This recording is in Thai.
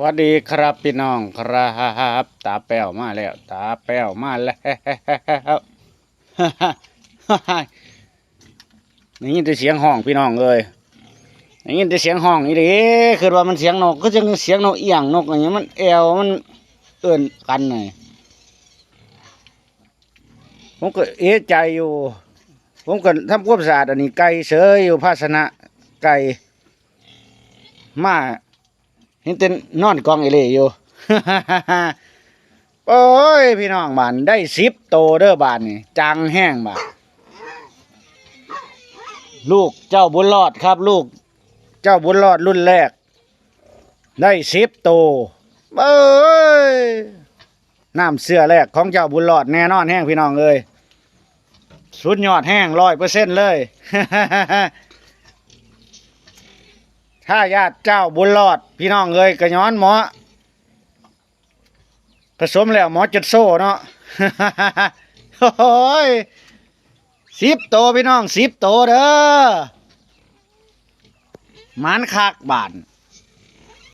วัสดีครับพี่น้องครับตาแป้วมาแล้วตาแป้วมาแล้วนี่ยินแต่เสียงห้องพี่น้องเลยนี่ยินแต่เสียงห้องนี่เด้คือว่ามันเสียงนกก็จะเสียงนกเอียงนกอย่างเงี้ยมันแอวมันเอื่นกันหน่อยผมก็เอะใจอยู่ผมก็ทำความสะอาดอันนี้ไก่เสยอยู่ภาชนะไก่มาเห็นแต่นอนกองเอเล่อยู่ โอ้ยพี่น้องบ้านได้10 โตเด้อบ้านนี่จังแห้งบ้านลูกเจ้าบุญรอดครับลูกเจ้าบุญรอดรุ่นแรกได้10 โตเอ้ยน้ำเสื้อแรกของเจ้าบุญรอดแน่นอนแห้งพี่น้องเอ้ยสุดยอดแห้ง100%เลย ถ้าญาติเจ้าบุญรอดพี่น้องเอ้ยก็ย้อนหมอผสมแล้วหมอจุดโซ่เนาะ โอ้ย10 โตพี่น้อง10 โตเด้อหมันคักบาน